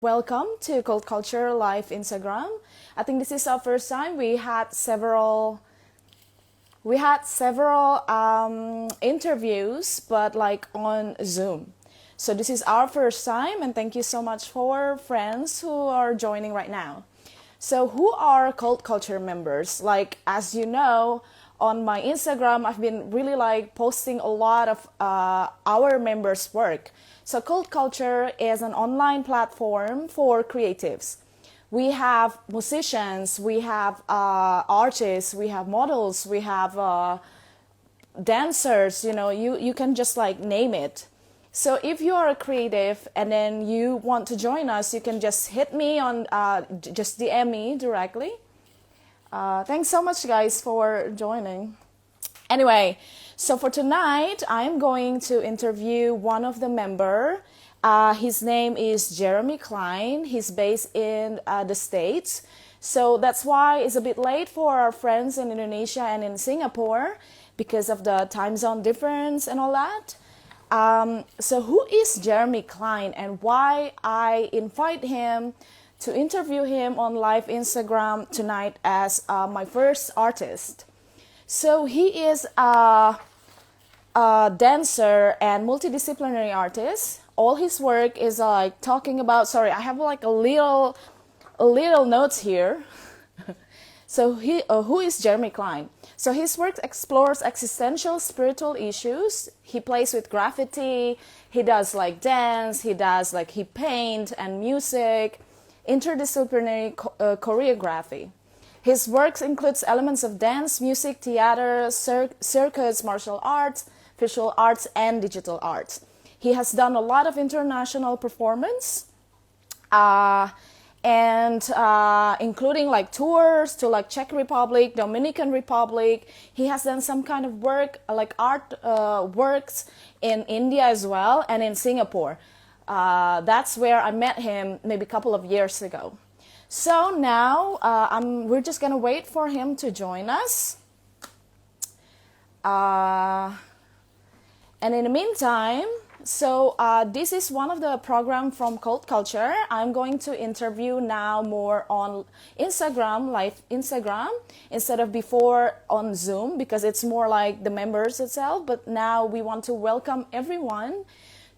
Welcome to Cult Culture Live Instagram. I think this is our first time. We had several interviews, but like on Zoom. So this is our first time, and thank you so much for friends who are joining right now. So who are Cult Culture members? Like as you know, on my Instagram, I've been really like posting a lot of our members' work. So Cult Culture is an online platform for creatives. We have musicians, we have artists, we have models, we have dancers. You can just like name it. So if you are a creative and then you want to join us, you can just hit me on, just DM me directly. Thanks so much, guys, for joining. Anyway, so for tonight, I'm going to interview one of the member. His name is Jeremy Cline. He's based in the States. So that's why it's a bit late for our friends in Indonesia and in Singapore because of the time zone difference and all that. So who is Jeremy Cline and why I invite him to interview him on live Instagram tonight as my first artist. So he is a dancer and multidisciplinary artist. All his work is like talking about. Sorry, I have like a little notes here. So who is Jeremy Cline? So his work explores existential spiritual issues. He plays with graffiti. He does like dance. He paint and music, interdisciplinary choreography. His works includes elements of dance, music, theater, circus, martial arts, visual arts, and digital arts. He has done a lot of international performance, and including like tours to like Czech Republic, Dominican Republic. He has done some kind of work, like art works in India as well, and in Singapore. That's where I met him maybe a couple of years ago. So now we're just gonna wait for him to join us. And in the meantime, so this is one of the program from Cult Culture. I'm going to interview now more on Instagram, live Instagram, instead of before on Zoom, because it's more like the members itself. But now we want to welcome everyone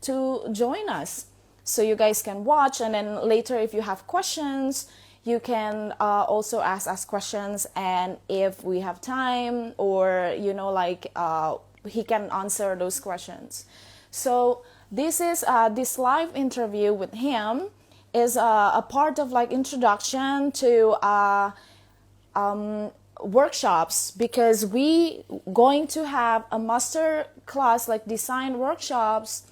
to join us. So you guys can watch, and then later if you have questions, you can also ask us questions, and if we have time, or he can answer those questions. So this is this live interview with him is a part of like introduction to workshops, because we going to have a master class like design workshops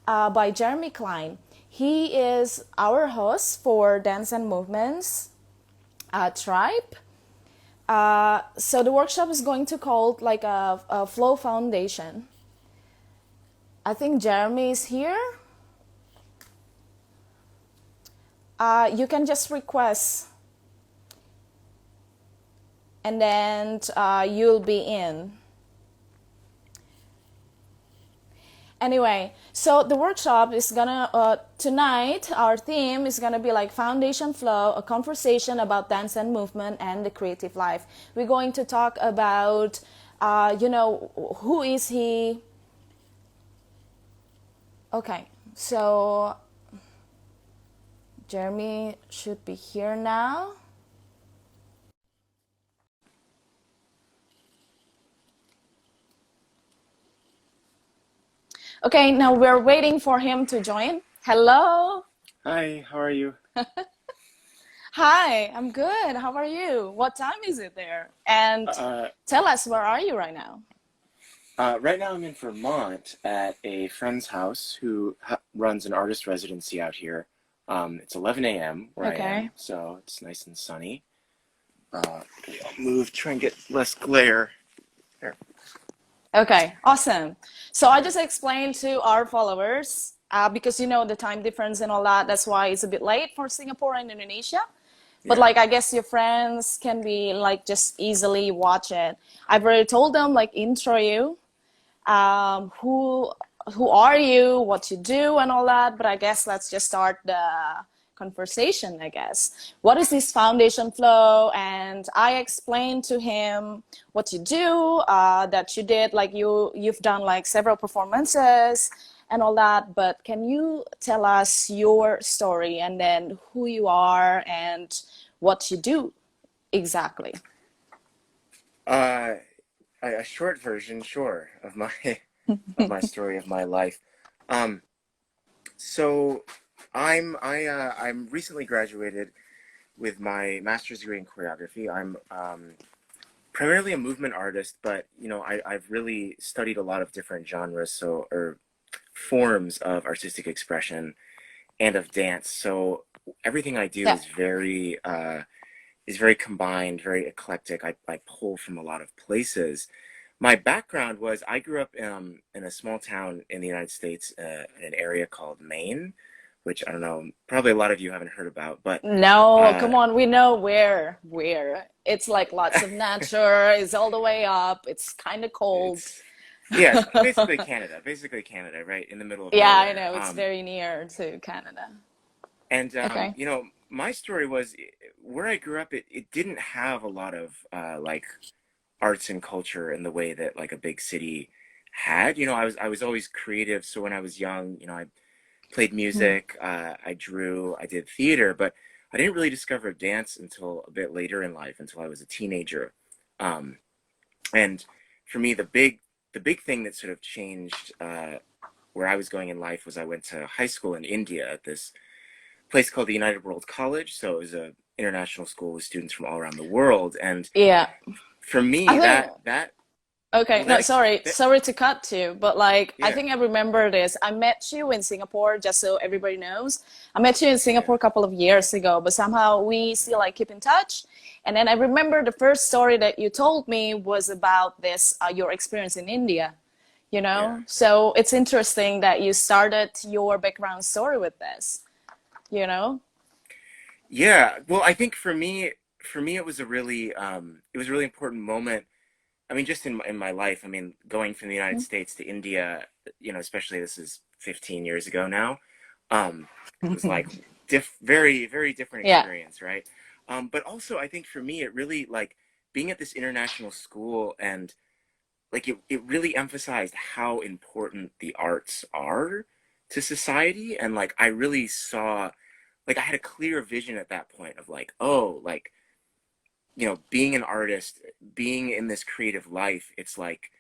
by Jeremy Cline. He is our host for Dance and Movements Tribe. So the workshop is going to call like a Flow Foundation. I think Jeremy is here. You can just request, and then you'll be in. Anyway, so the workshop is gonna, tonight, our theme is gonna be like Foundation Flow, a conversation about dance and movement and the creative life. We're going to talk about, who is he? Okay, so Jeremy should be here now. Okay, now we're waiting for him to join. Hello. Hi, how are you? Hi, I'm good. How are you? What time is it there? And tell us, where are you right now? Right now I'm in Vermont at a friend's house who runs an artist residency out here. It's 11 a.m. where I am, so it's nice and sunny. I'll move, try and get less glare. There. Okay, awesome. So I just explained to our followers, because the time difference and all that, that's why it's a bit late for Singapore and Indonesia. But Yeah. like, I guess your friends can be like just easily watch it. I've already told them like intro you, who are you, what you do and all that. But I guess let's just start conversation, I guess. What is this foundation flow? And I explained to him what you do, that you did, like you've done like several performances and all that. But can you tell us your story and then who you are and what you do exactly? Uh, a short version, sure, of my of my story of my life. Um, so I'm recently graduated with my master's degree in choreography. I'm primarily a movement artist, but I've really studied a lot of different genres, so or forms of artistic expression and of dance. So everything I do Yeah. is very combined, very eclectic. I pull from a lot of places. My background was I grew up in a small town in the United States, in an area called Maine, which I don't know, probably a lot of you haven't heard about, but No, uh, come on, we know where. It's like lots of nature, it's all the way up, it's kind of cold. it's yeah, it's basically Canada, right in the middle of Yeah, I nowhere. know, it's very near to Canada. And Okay. my story was where I grew up. It didn't have a lot of like arts and culture in the way that like a big city had. I was always creative. So when I was young, I played Mhm. music, I drew, I did theater, but I didn't really discover dance until a bit later in life, until I was a teenager. Um, and for me, the big thing that sort of changed where I was going in life was I went to high school in India at this place called the United World College. So it was a international school with students from all around the world. And Yeah, for I me, think. that Okay, well, no, sorry to cut you, but like I yeah, think I remember this. I met you in Singapore, just so everybody knows. I met you in yeah, Singapore a couple of years ago, but somehow we still like keep in touch. And then I remember the first story that you told me was about this, your experience in India, you yeah, know? So it's interesting that you started your background story with this, you know? yeah. Well, I think for me, it was a really important moment. I mean, just in my life. I mean, going from the United States to India, especially this is 15 years ago now, was like very, very different Yeah, experience, right? But also, I think for me, it really like being at this international school and like it really emphasized how important the arts are to society. And like I really saw, like I had a clear vision at that point of like, oh, like, being an artist, being in this creative life, it's like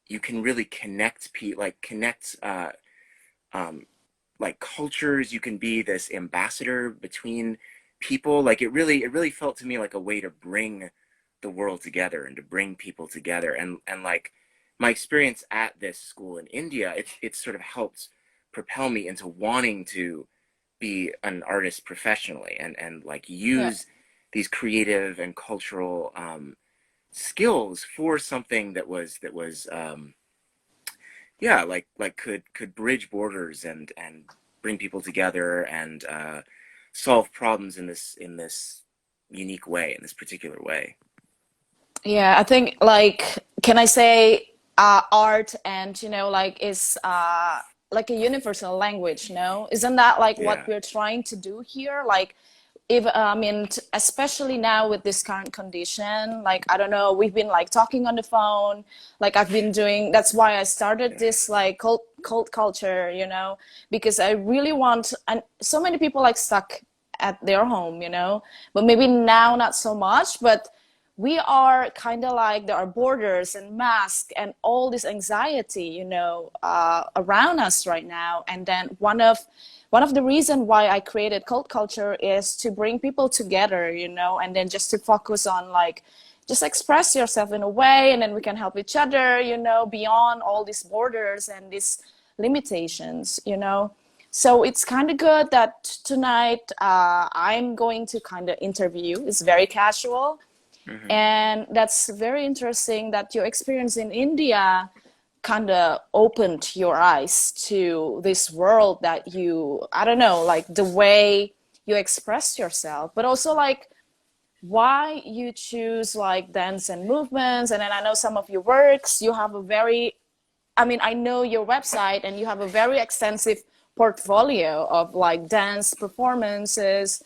you can really connect um like cultures. You can be this ambassador between people. Like it really felt to me like a way to bring the world together and to bring people together. And like my experience at this school in India, it's sort of helped propel me into wanting to be an artist professionally and like yeah. use these creative and cultural skills for something that was yeah, like could bridge borders and bring people together and solve problems in this unique way, in this particular way. Yeah, I think like can I say art and like is like a universal language, no? Isn't that like what Yeah, we're trying to do here? Like if I mean especially now with this current condition, like I don't know, we've been like talking on the phone, like I've been doing that's why I started yeah, this like cult culture, because I really want and so many people like stuck at their home, but maybe now not so much, but we are kind of like there are borders and masks and all this anxiety around us right now. And then one of the reason why I created cult culture is to bring people together, and then just to focus on like just express yourself in a way, and then we can help each other, beyond all these borders and these limitations. So it's kind of good that tonight I'm going to kind of interview. It's very casual, hmm and that's very interesting that your experience in India kind of opened your eyes to this world that I don't know, like the way you express yourself, but also like why you choose like dance and movements. And then I know some of your works, you have a very, I mean, I know your website and you have a very extensive portfolio of like dance performances,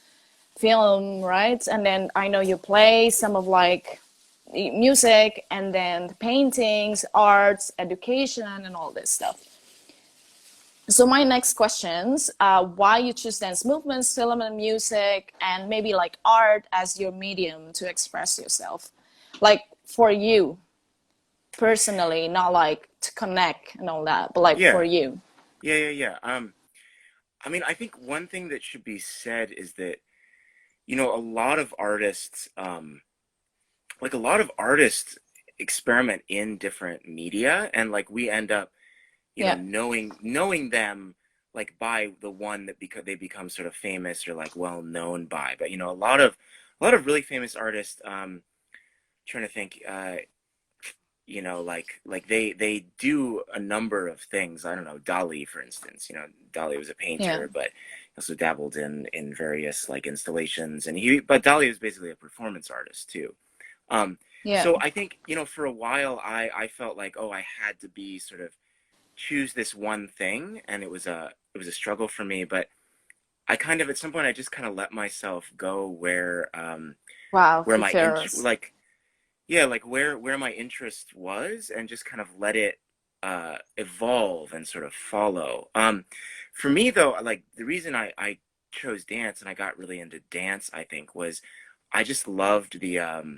film, right? And then I know you play some of like music, and then paintings, arts, education, and all this stuff. So my next questions, why you choose dance movements, film and music, and maybe like art as your medium to express yourself, like for you personally, not like to connect and all that, but like for Yeah, you. yeah. I mean, I think one thing that should be said is that, a lot of artists, like a lot of artists experiment in different media, and like we end up, Yeah. knowing them like by the one that because they become sort of famous or like well known by. But a lot of really famous artists, trying to think, like they do a number of things. I don't know, Dali, for instance. Dali was a Yeah. painter, but he also dabbled in various like installations, but Dali was basically a performance artist too. Yeah. So I think, for a while I felt like, oh, I had to be sort of choose this one thing, and it was a struggle for me. But I kind of, at some point, I just kind of let myself go Wow, where my Ferris. like, yeah, like where my interest was, and just kind of let it evolve and sort of follow. For me though, like the reason I chose dance and I got really into dance, I think, was I just loved the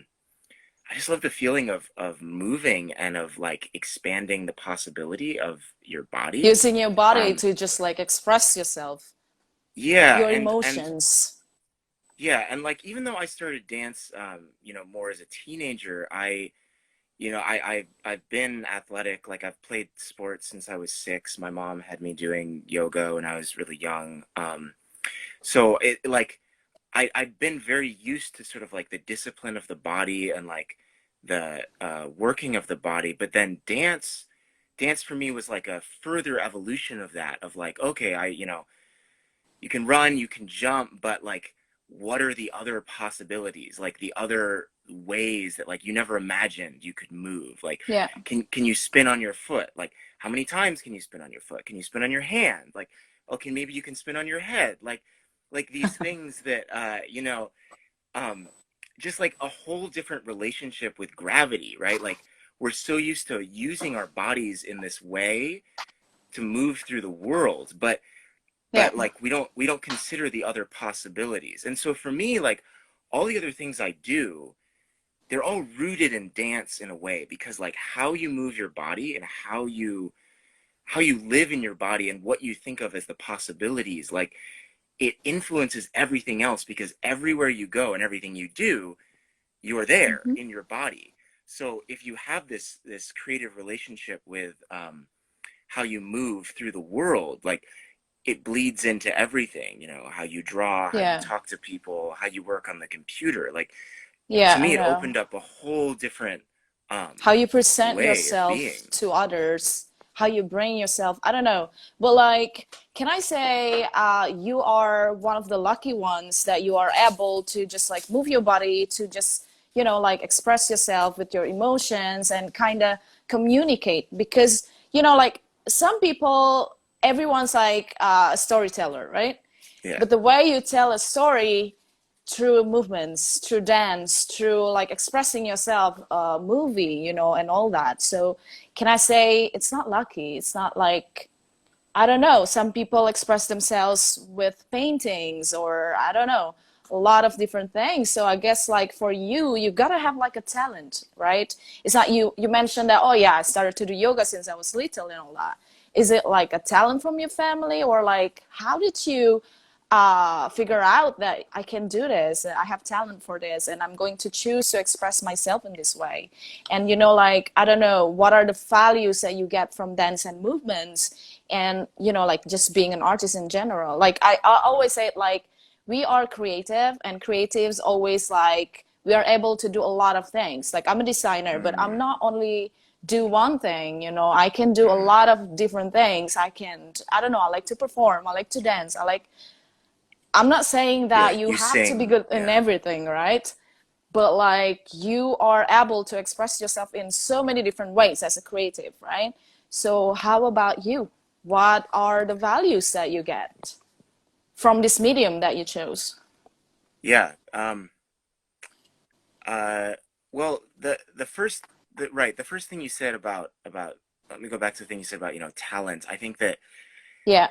feeling of moving and of like expanding the possibility of your body. Using your body Um, to just like express yourself, yeah, your and emotions. yeah, and like even though I started dance, more as a teenager, I've been athletic. Like I've played sports since I was 6. My mom had me doing yoga when I was really young. So it like I've been very used to sort of like the discipline of the body and like the working of the body. But then dance for me was like a further evolution of that, of like, okay, you can run, you can jump, but like, what are the other possibilities? Like the other ways that like you never imagined you could move. Like, Yeah. can you spin on your foot? Like, how many times can you spin on your foot? Can you spin on your hand? Like, okay, maybe you can spin on your head. Like these things that um, just like a whole different relationship with gravity, right? Like we're so used to using our bodies in this way to move through the world, but Yeah. like we don't consider the other possibilities. And so for me, like all the other things I do, they're all rooted in dance in a way, because like how you move your body and how you live in your body and what you think of as the possibilities, like it influences everything else, because everywhere you go and everything you do, you are there Hmm. in your body. So if you have this creative relationship with how you move through the world, like it bleeds into everything, how you draw, how you Yeah. talk to people, how you work on the computer. Like Yeah, to I me, it know. opened up a whole different How you present way of yourself being. to others, how you bring yourself, I don't know. But like, can I say you are one of the lucky ones that you are able to just like move your body to just, like express yourself with your emotions and kind of communicate. Because, like some people, everyone's like a storyteller, right? Yeah. But the way you tell a story through movements, through dance, through like expressing yourself, movie, and all that. So can I say it's not lucky? It's not like, I don't know, some people express themselves with paintings, or I don't know, a lot of different things. So I guess like for you, you gotta have like a talent, right? It's not you mentioned that, oh yeah, I started to do yoga since I was little and all that. Is it like a talent from your family, or like how did you figure out that I can do this, I have talent for this, and I'm going to choose to express myself in this way? And like, I don't know, what are the values that you get from dance and movements, and like just being an artist in general? Like I always say it, like we are creative, and creatives always like we are able to do a lot of things. Like I'm a designer, but I'm Mm, not only do one thing, I can do a mm. lot of different things. I don't know, I like to perform, I like to dance, I'm not saying Yeah, that you you have to be sing. good in Yeah. everything, right? But like you are able to express yourself in so many different ways as a creative, right? So how about you? what are the values that you get from this medium that you chose? Yeah. Uh, well, the first thing you said about let me go back to the thing you said about, talent. I think that Yeah.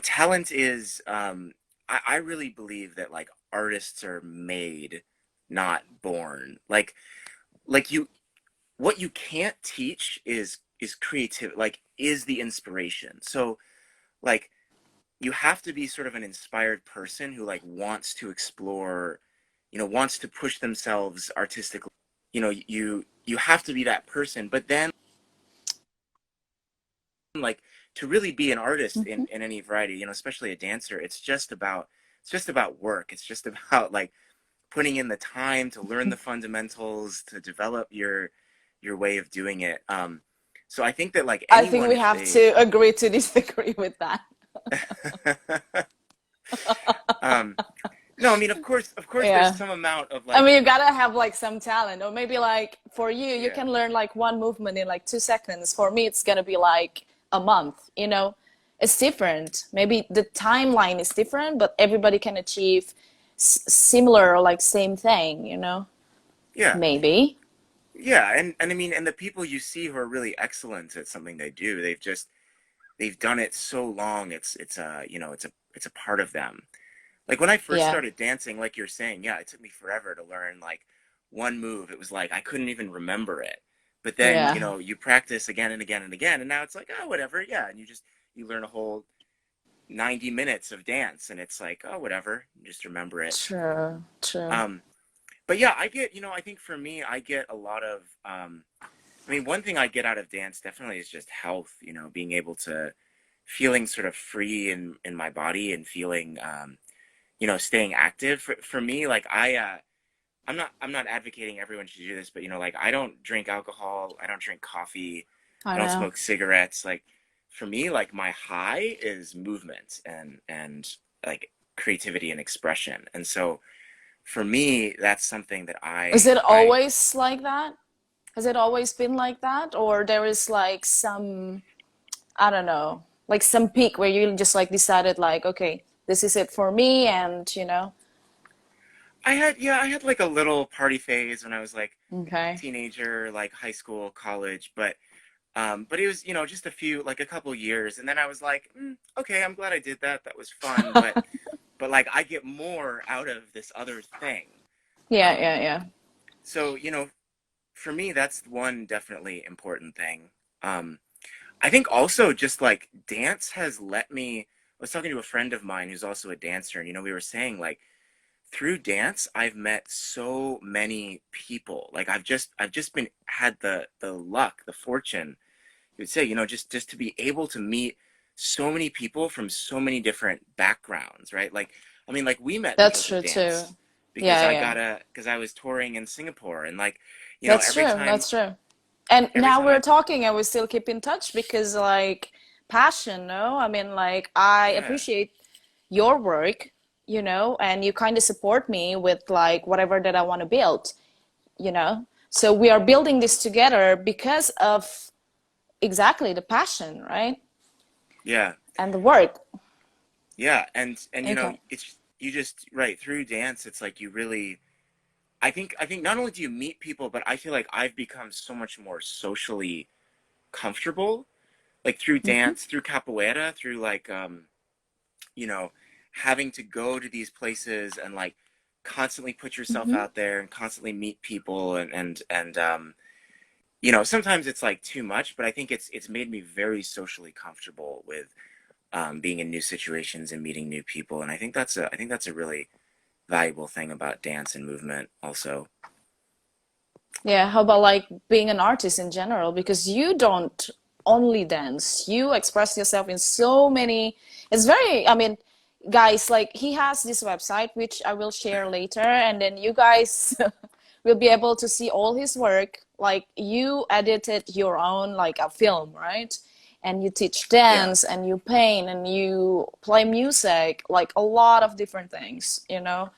talent is I really believe that like artists are made, not born. Like you what you can't teach is creative, like is the inspiration. So like you have to be sort of an inspired person who like wants to explore, wants to push themselves artistically. You have to be that person, but then like to really be an artist Hmm. in any variety, especially a dancer, it's just about work. It's just about like putting in the time to learn the fundamentals, to develop your way of doing it. So I think that like I think anyone, we if have they to agree to disagree with that. um no, I mean, of course there's Yeah. some amount of I like, mean, you gotta have like some talent, or maybe like for you, you yeah, can learn like one movement in like 2 seconds. For me, it's gonna be like a month, you know? It's different. Maybe the timeline is different, but everybody can achieve similar or like same thing, you know? yeah, Maybe. yeah. And I mean, and the people you see who are really excellent at something they do, they've done it so long. It's a part of them. Like when I first Yeah. started dancing, like you're saying, yeah, it took me forever to learn like one move. It was like I couldn't even remember it. But then, Yeah. you practice again and again and again, and now it's like, oh, whatever, yeah. And you learn a whole 90 minutes of dance, and it's like, oh, whatever, you just remember it. True. True. Um, but yeah, I think for me, I get a lot of, I mean, one thing I get out of dance definitely is just health, being able to feeling sort of free in my body and feeling, staying active. For me, like I'm not advocating everyone should do this, but like I don't drink alcohol, I don't drink coffee, I I don't know. smoke cigarettes. Like for me, like my high is movement and like creativity and expression. And so for me, that's something that Is I it I always like that? Has it always been like that? Or there is like some, I don't know, like some peak where you just like decided like, okay, this is it for me, and you know. I had like a little party phase when I was like Okay. teenager, like high school, college, but it was, just a couple years, and then I was like, okay, I'm glad I did that. That was fun, but like I get more out of this other thing. Yeah, Um, yeah, yeah. so for me, that's one definitely important thing. Um, I think also just like dance has let me. I was talking to a friend of mine who's also a dancer, and we were saying like through dance, I've met so many people. Like I've just been had the luck, the fortune, you would say, just to be able to meet so many people from so many different backgrounds, right? Like, I mean, like we met That's because of true too. dance, Yeah, yeah. because I was touring in Singapore, and like, That's every true. time, That's true. And every now time we're I, talking and we still keep in touch because like passion, no? I mean, like I yeah, appreciate your work, you know, and you kind of support me with like whatever that I want to build, you know. So we are building this together because of exactly the passion, right? yeah, And the work. yeah, and Okay. it's you just right through dance. It's like you really, I think not only do you meet people, but I feel like I've become so much more socially comfortable, like through Hmm. dance, through capoeira, through like you know, having to go to these places and like constantly put yourself Hmm. out there and constantly meet people and sometimes it's like too much, but I think it's made me very socially comfortable with being in new situations and meeting new people, and I think that's a really valuable thing about dance and movement also. Yeah, how about like being an artist in general? Because you don't only dance, you express yourself in so many. It's very, I mean, guys, like he has this website which I will share later, and then you guys will be able to see all his work. Like you edited your own like a film, right? And you teach Yeah, dance and you paint and you play music, like a lot of different things, you know?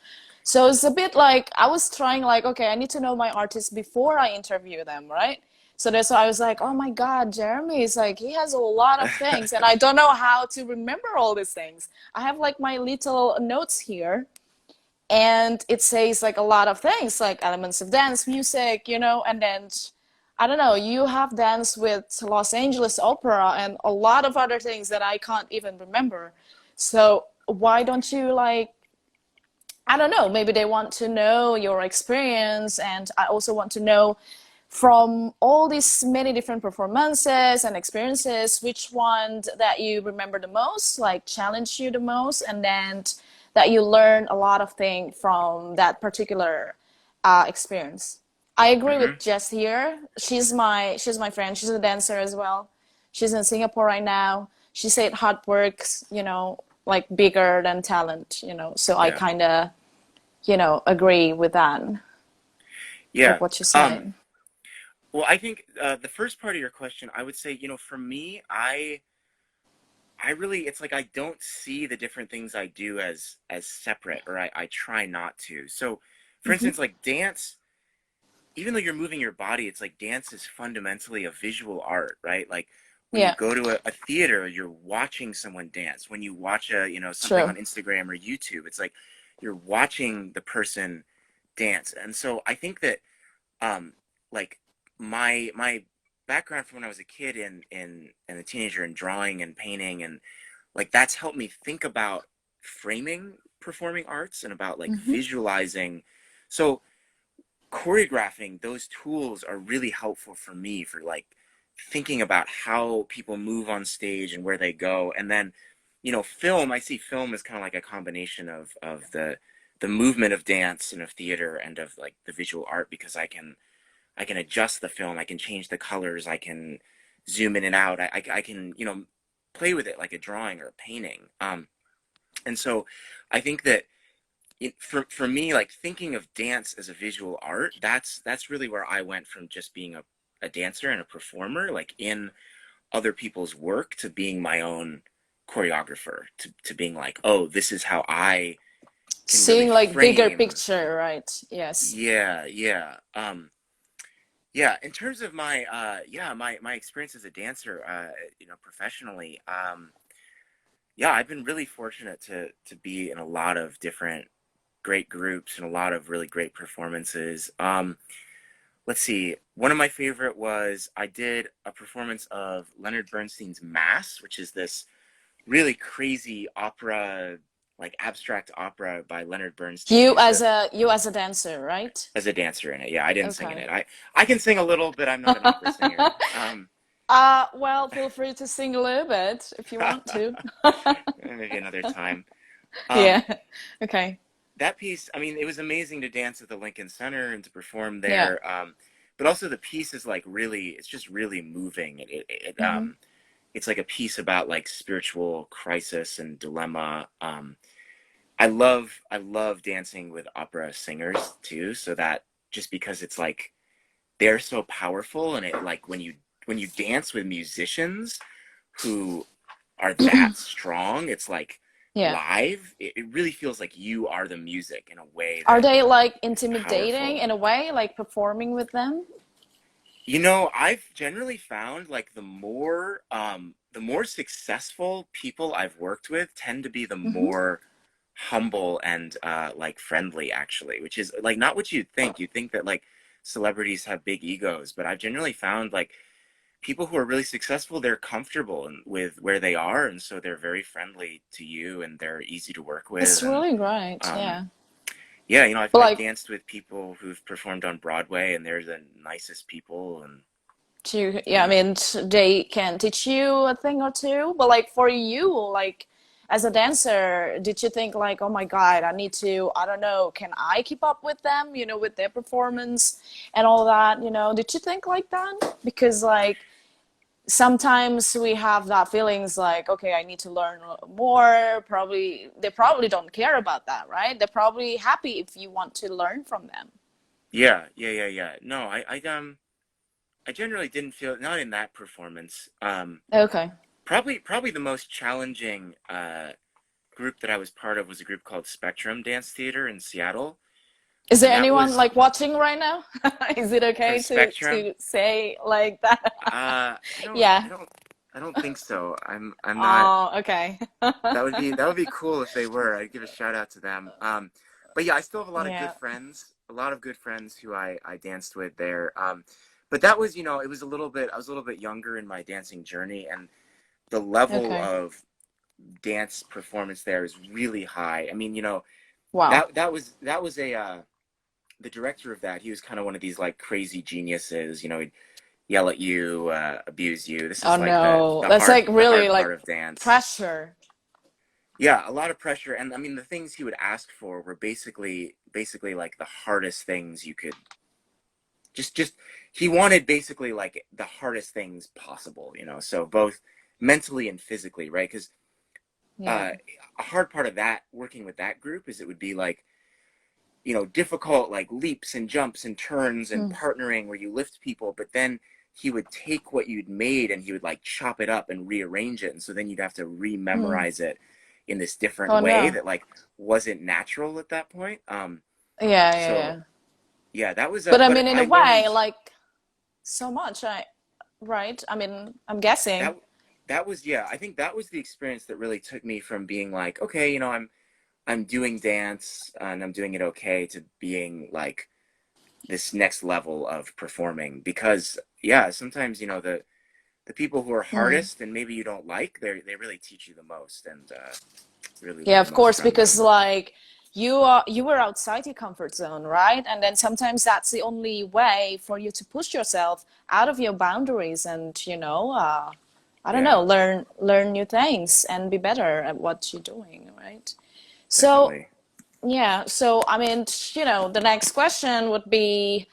So it's a bit like I was trying like, okay, I need to know my artists before I interview them, right? So that's why I was like, oh my God, Jeremy is like, he has a lot of things, and I don't know how to remember all these things. I have like my little notes here, and it says like a lot of things, like elements of dance, music, and then I don't know, you have danced with Los Angeles Opera and a lot of other things that I can't even remember. So why don't you like, I don't know, maybe they want to know your experience, and I also want to know from all these many different performances and experiences, which one that you remember the most, like challenged you the most, and then that you learn a lot of things from that particular experience. I agree Mm-hmm. with Jess here. She's my friend. She's a dancer as well. She's in Singapore right now. She said hard work's, like bigger than talent, So I Yeah. kind of, agree with that, with Yeah. what you Um, said. well, I think the first part of your question, I would say, for me, I really, it's like I don't see the different things I do as separate, or I try not to. So, for Hmm. instance, like dance, even though you're moving your body, it's like dance is fundamentally a visual art, right? Like when you Yeah, go to a theater, you're watching someone dance. When you watch something true. on Instagram or YouTube, it's like you're watching the person dance. And so I think that um like my background from when I was a kid and a teenager in drawing and painting, and like that's helped me think about framing performing arts and about like Hmm. visualizing. So choreographing, those tools are really helpful for me for like thinking about how people move on stage and where they go. And then film, I see film as kind of like a combination of the movement of dance and of theater and of like the visual art, because I can adjust the film, I can change the colors, I can zoom in and out, I can play with it like a drawing or a painting. And so I think that for me, like thinking of dance as a visual art, that's really where I went from just being a dancer and a performer, like in other people's work, to being my own choreographer, to being like, oh, this is how I can really Seeing like bigger frame. picture, right? Yes. Yeah, yeah. Yeah, in terms of my my experience as a dancer, professionally, yeah, I've been really fortunate to be in a lot of different great groups and a lot of really great performances. Let's see. One of my favorite was I did a performance of Leonard Bernstein's Mass, which is this really crazy opera, like abstract opera by Leonard Bernstein. You He's as the a you as a dancer, right? as a dancer in it. Yeah, I didn't sing in Okay. it. I can sing a little, but I'm not an opera singer. Well, feel free to sing a little bit if you want to. Maybe another time. Um, Yeah. Okay. that piece, I mean, it was amazing to dance at the Lincoln Center and to perform Yeah. there. But also the piece is like really, it's just really moving. Hmm. It's like a piece about like spiritual crisis and dilemma. I love dancing with opera singers too, so that just because it's like they're so powerful, and it like when you dance with musicians who are that strong, it's like Yeah. live, it really feels like you are the music in a way Are that they like is intimidating powerful. in a way, like performing with them? I've generally found like the more successful people I've worked with tend to be the Hmm. more humble and like friendly, actually, which is like not what you'd think. You'd think that like celebrities have big egos, but I've generally found like people who are really successful, they're comfortable with where they are, and so they're very friendly to you and they're easy to work with. It's And really great. um Yeah. yeah, But I've like danced with people who've performed on Broadway, and they're the nicest people. And yeah, I yeah. mean, they can teach you a thing or two, but like for you, like as a dancer, did you think like, oh my God, I need to, I don't know, can I keep up with them, with their performance and all that, Did you think like that? Because like sometimes we have that feelings like, okay, I need to learn more. Probably they probably don't care about that, right? They're probably happy if you want to learn from them. Yeah, yeah, yeah, yeah. No, I generally didn't feel, not in that performance. Okay. Probably the most challenging group that I was part of was a group called Spectrum Dance Theater in Seattle. Is there and that anyone was like watching right now? Is it from okay Spectrum. to say like that? I don't, Yeah. I don't think so. I'm not. Oh, okay. That would be cool if they were. I'd give a shout out to them. But yeah, I still have a lot of good Yeah. friends, a lot of good friends who I danced with there. But that was, it was a little bit, I was a little bit younger in my dancing journey, and the level Okay. of dance performance there is really high. I mean, Wow. that was a the director of that. He was kind of one of these like crazy geniuses. He'd yell at you, abuse you. This Oh is like no. That's like the really hard like part of dance. pressure. Yeah, a lot of pressure, and I mean the things he would ask for were basically like the hardest things you could just he wanted basically like the hardest things possible, so both mentally and physically, right? Because Yeah. uh, a hard part of that working with that group is it would be like difficult like leaps and jumps and turns and Mm. partnering where you lift people, but then he would take what you'd made and he would like chop it up and rearrange it, and so then you'd have to Mm. rememorize it in this different Oh way no. that like wasn't natural at that point. Yeah, yeah, So yeah. yeah, that was But I but mean, in a I way, learned like so much. Right? I mean, I'm guessing. that that was yeah, I think that was the experience that really took me from being like, okay, I'm doing dance and I'm doing it okay, to being like this next level of performing. Because yeah, sometimes the people who are Mm. hardest and maybe you don't like, they really teach you the most, and really Yeah, learn the of most course, from because them. like you were outside your comfort zone, right? And then sometimes that's the only way for you to push yourself out of your boundaries and, I don't know, Yeah, learn new things and be better at what you're doing, right? So, definitely. yeah, so I mean, the next question would be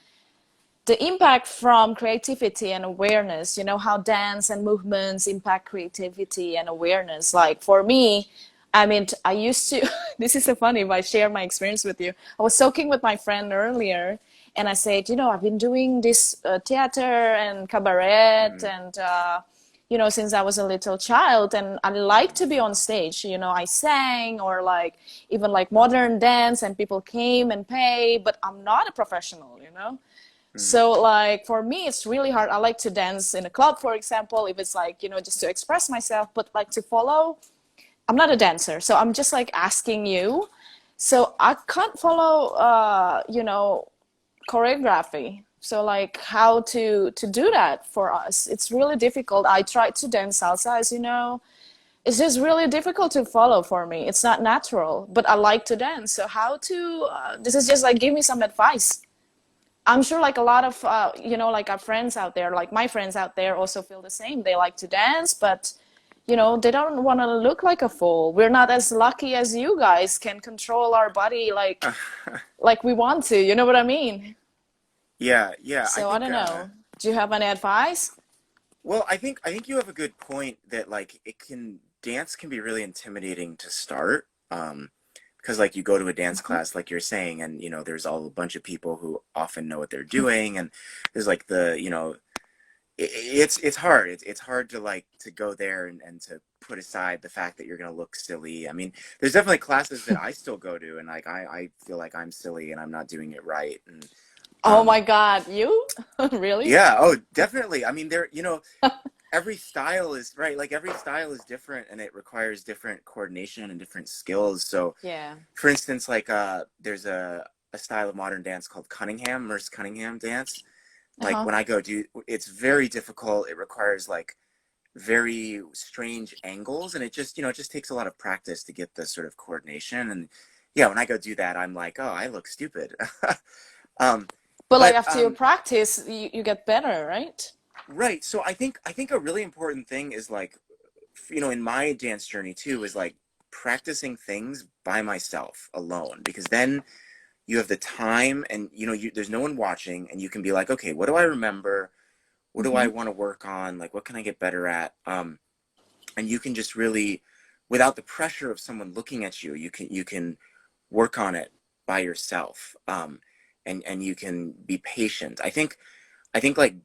the impact from creativity and awareness, how dance and movements impact creativity and awareness. Like for me, I mean, I used to, this is so funny if I share my experience with you. I was talking with my friend earlier and I said, I've been doing this theater and cabaret Hmm. and, since I was a little child, and I like to be on stage. I sang or like even like modern dance and people came and pay, but I'm not a professional. Hmm. So like for me, it's really hard. I like to dance in a club, for example, if it's like, just to express myself, but like to follow, I'm not a dancer. So I'm just like asking you. So I can't follow, choreography. So like how to do that for us. It's really difficult. I tried to dance salsa, as you know. It's just really difficult to follow for me. It's not natural, but I like to dance. So how to, this is just like, give me some advice. I'm sure like a lot of like our friends out there, like my friends out there also feel the same. They like to dance, but they don't want to look like a fool. We're not as lucky as you guys can control our body like we want to. You know what I mean? Yeah, yeah. I So I think don't know. Do you have any advice? well, I think you have a good point that like dance can be really intimidating to start. Because like you go to a dance Mhm. class like you're saying, and there's all a bunch of people who often know what they're doing, and there's like it's hard. It's hard to like to go there and to put aside the fact that you're gonna look silly. I mean, there's definitely classes that I still go to, and like I feel like I'm silly and I'm not doing it right. And Oh um my God, you? Really? yeah, oh definitely. I mean, every style is right, like every style is different and it requires different coordination and different skills. So Yeah. for instance, like there's a style of modern dance called Cunningham, Merce Cunningham dance. Like Uh-huh. when I go do, it's very difficult. It requires like very strange angles, and it just takes a lot of practice to get the sort of coordination. And yeah, when I go do that, I'm like, oh, I look stupid. um But like but after you practice, you get better, right? right, so I think a really important thing is like, in my dance journey too, is like practicing things by myself alone, because then you have the time, and there's no one watching, and you can be like, okay, what do I remember, what do I Mm-hmm. want to work on, like what can I get better at, and you can just really, without the pressure of someone looking at you, you can work on it by yourself, and you can be patient. I think like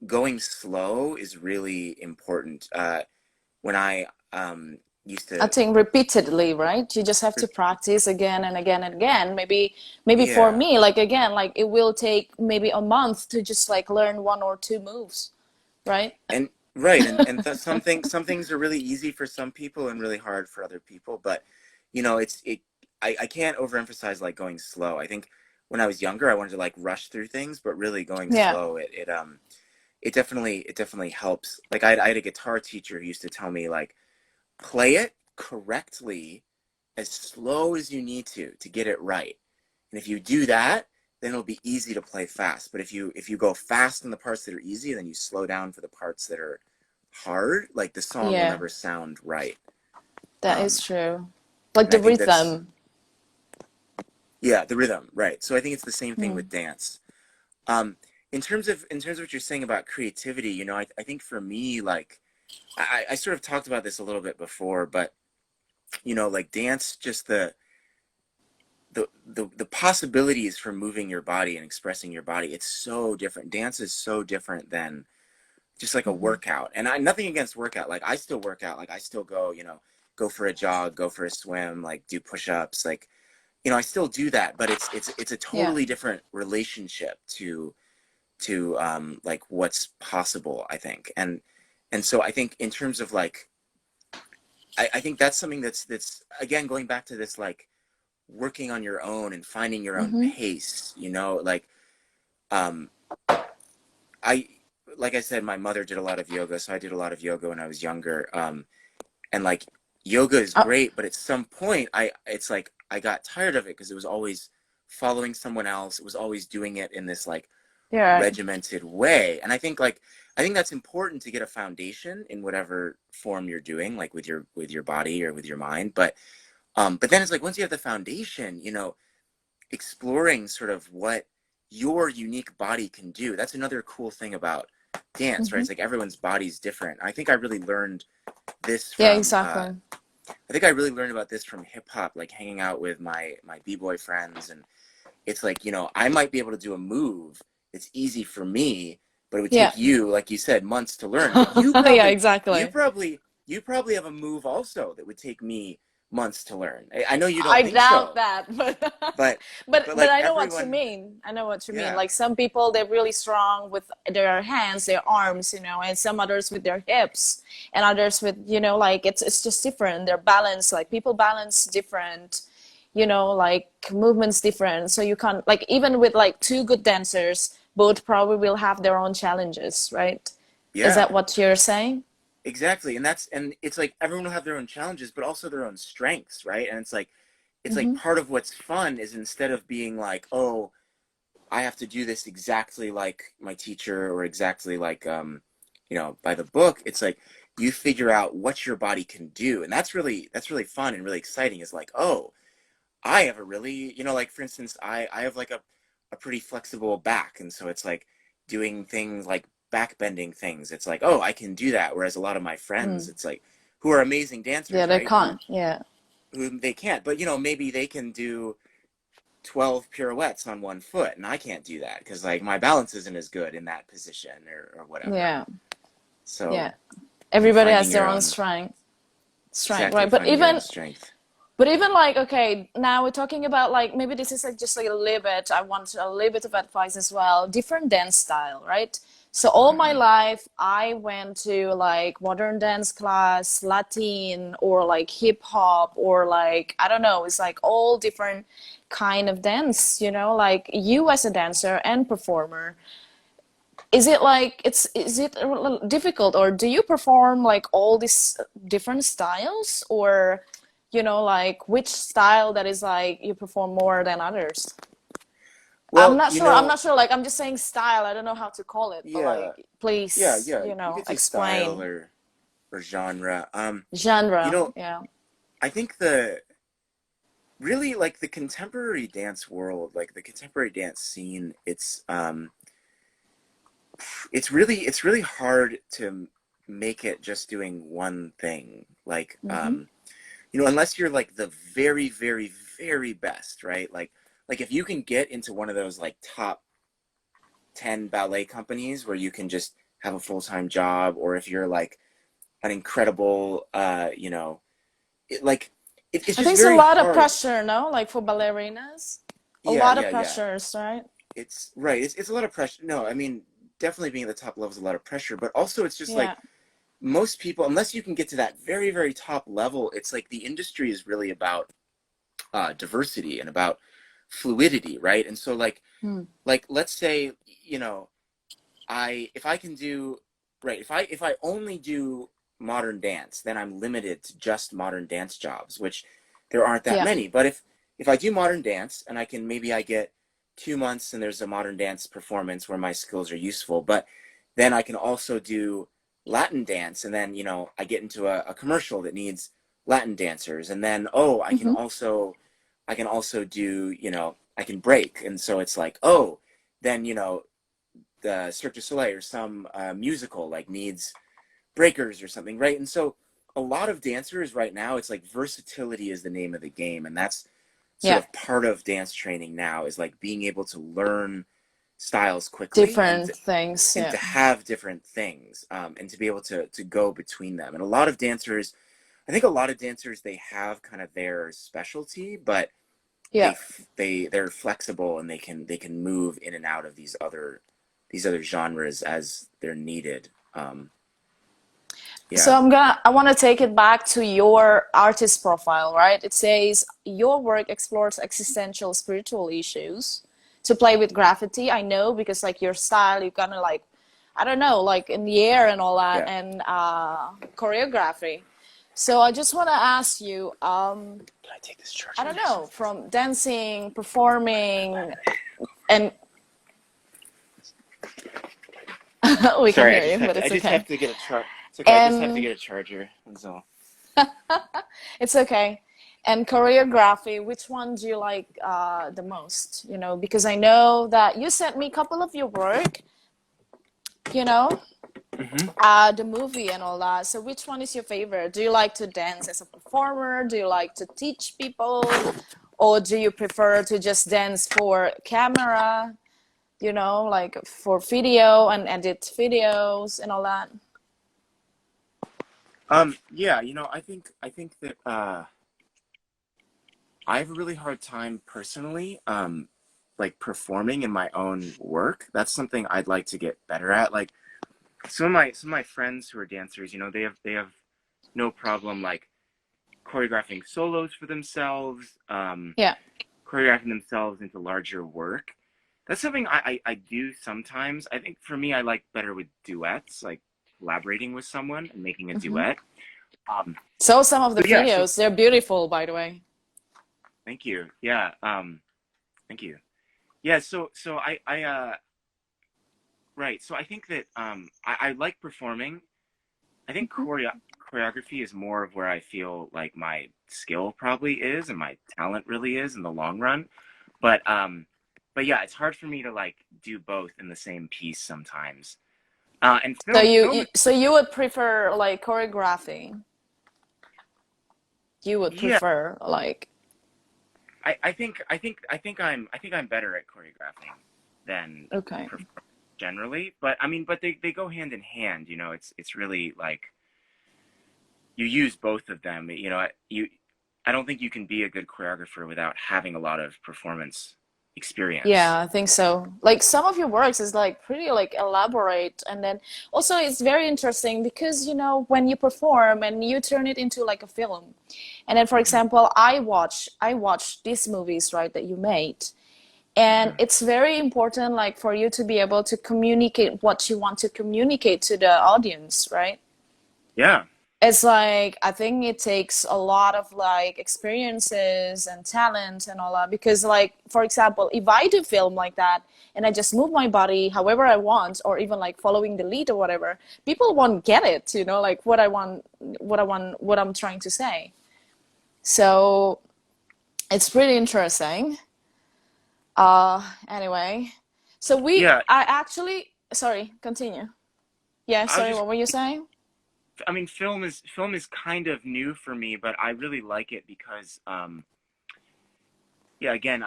going slow is really important. When I used I to. think repeatedly, right? You just have to practice again and again and again. Maybe for Yeah, me, like again, like it will take maybe a month to just like learn one or two moves, right? and right, some things are really easy for some people and really hard for other people. But I can't overemphasize like going slow. I think when I was younger, I wanted to like rush through things, but really going Yeah. slow, it definitely helps. Like I had a guitar teacher who used to tell me like play it correctly as slow as you need to get it right. And if you do that, then it'll be easy to play fast. But if you go fast in the parts that are easy, then you slow down for the parts that are hard, like the song will Yeah, never sound right. that is Um, true. Like and I the think that's rhythm. yeah, the rhythm, right. So I think it's the same thing Hmm. with dance. Um, in terms of what you're saying about creativity, I think for me, like I sort of talked about this a little bit before, but like dance, just the possibilities for moving your body and expressing your body, it's so different. Dance is so different than just like a Hmm. workout. And I nothing against workout. Like I still work out. Like I still go for a jog, go for a swim, like do push-ups. Like, I still do that, but it's a Yeah. totally different relationship to like what's possible, I think. And so I think in terms of like I think that's something that's again going back to this like working on your own and finding your own Hmm. pace, like um I like I said, my mother did a lot of yoga, so I did a lot of yoga when I was younger. And like yoga is Oh, great, but at some point it's like I got tired of it because it was always following someone else. It was always doing it in this like you're right. regimented way. And I think that's important to get a foundation in whatever form you're doing, like with your body or with your mind. But then it's like once you have the foundation, exploring sort of what your unique body can do. That's another cool thing about dance, right? Hmm. It's like everyone's body's different. I think I really learned this Yeah, from exactly. I think I really learned about this from hip hop, like hanging out with my b-boy friends. And it's like, I might be able to do a move that's easy for me, but it would Yeah. take you, like you said, months to learn. But you Yeah, probably you exactly. probably you probably have a move also that would take me months to learn. I know you don't I think doubt so, that, but but but like I know what you everyone, mean. I know what you mean. yeah. Like some people, they're really strong with their hands, their arms, and some others with their hips, and others with, like it's just different. Their balance, like people balance different, like movements different. So you can't like even with like two good dancers, both probably will have their own challenges, right? Is that Yeah, what you're saying? exactly. And it's like everyone will have their own challenges, but also their own strengths, right? And it's like Mm-hmm. part of what's fun is instead of being like, oh, I have to do this exactly like my teacher or exactly like by the book, it's like you figure out what your body can do. And that's really fun and really exciting is like, oh, I have a really, like for instance, I have like a pretty flexible back, and so it's like doing things like back bending things. It's like, oh, I can do that. Whereas a lot of my friends, Mm. it's like who are amazing Yeah, dancers, they right? Who can't. Yeah. who they can't, but maybe they can do 12 pirouettes on one foot, and I can't do that because like my balance isn't as good in that position or whatever. Yeah. So, Yeah. Everybody finding has your their own own strength, exactly right? But finding your own even strength. like, okay, now we're talking about like maybe this is like just like a little bit. I want a little bit of advice as well. Different dance style, right? So all my Hmm. life I went to like modern dance class, Latin or like hip hop or like I don't know. It's like all different kind of dance. Like you as a dancer and performer, is it like is it difficult, or do you perform like all these different styles, or like which style that is like you perform more than others? i'm Well, not sure i'm not sure like I'm just saying style, I don't know how to call it, but yeah, like yeah, please, yeah. You could say style explain. or genre. You Genre, know, yeah. I think the really like the contemporary dance world, like the contemporary dance scene, it's really hard to make it just doing one thing. Like Mm-hmm. unless you're like the very, very, very best, right? Like if you can get into one of those like top 10 ballet companies where you can just have a full-time job, or if you're like an incredible, it's I just think it's a very lot of hard. pressure, no? Like for ballerinas, a Yeah, lot of yeah, yeah. pressures, right? It's right. It's a lot of pressure. No, I mean, definitely being at the top level is a lot of pressure, but also it's just like Yeah. most people, unless you can get to that very, very top level, it's like the industry is really about diversity and about fluidity, right? And so Hmm. like let's say, you know, I if I can do right, if I only do modern dance, then I'm limited to just modern dance jobs, which there aren't that Yeah. many. But if I do modern dance and I can maybe I get 2 months and there's a modern dance performance where my skills are useful, but then I can also do Latin dance and then, I get into a commercial that needs Latin dancers and then Hmm. I can also do, I can break. And so it's like, oh, then, the Cirque du Soleil or some musical like needs breakers or something, right? And so a lot of dancers right now, it's like versatility is the name of the game, and that's sort Yeah. of part of dance training now is like being able to learn styles quickly Different things. and Yeah. to have different things and to be able to go between them. And a lot of dancers, I think a lot of dancers they have kind of their specialty, but Yeah. they're flexible and they can move in and out of these other genres as they're needed. So Yeah, I want to take it back to your artist profile, right? It says your work explores existential spiritual issues to play with graffiti. I know because like your style, you kind of like, I don't know, like in the air and all that, yeah. and choreography. So I just want to ask you, Can I take this I charger? don't know, from dancing, performing, and we can Sorry, hear you, but I it's just have okay. to get a char. It's okay. I just have to And get a charger. That's all. it's okay. And choreography, which one do you like the most? Because I know that you sent me a couple of your work, you know, Hmm. the movie and all that. So which one is your favorite? Do you like to dance as a performer? Do you like to teach people? Or do you prefer to just dance for camera, like for video and edit videos and all that? Yeah, I think that I have a really hard time personally, like performing in my own work. That's something I'd like to get better at. Like some of my friends who are dancers, they have no problem like choreographing solos for themselves, Yeah. choreographing themselves into larger work. That's something I do sometimes. I think for me, I like better with duets, like collaborating with someone and making a Hmm. duet. Um, So some of the so yeah, so videos, they're beautiful, by the way. thank you. Yeah, thank you. Yeah, so right. So I think that I like performing. I think Mhm. choreography is more of where I feel like my skill probably is and my talent really is in the long run. But um, but yeah, it's hard for me to like do both in the same piece sometimes. And So film is you would prefer like choreographing. You would yeah. prefer like I think I'm better at choreographing than okay. performing generally. But I mean, but they go hand in hand. It's really like you use both of them. I don't think you can be a good choreographer without having a lot of performance experience. Yeah, I think so. Like some of your works is like pretty like elaborate, and then also it's very interesting because when you perform and you turn it into like a film. And then for Hmm. example, I watch these movies, right, that you made. And Hmm. it's very important like for you to be able to communicate what you want to communicate to the audience, right? Yeah. It's like I think it takes a lot of like experiences and talent and all that because like for example if I do film like that and I just move my body however I want or even like following the lead or whatever, people won't get it, like what I'm trying to say. So it's pretty interesting. Anyway, so Yeah. I actually, sorry, continue. Yeah, I was sorry, just what were you saying? I mean, film is kind of new for me, but I really like it because yeah, again,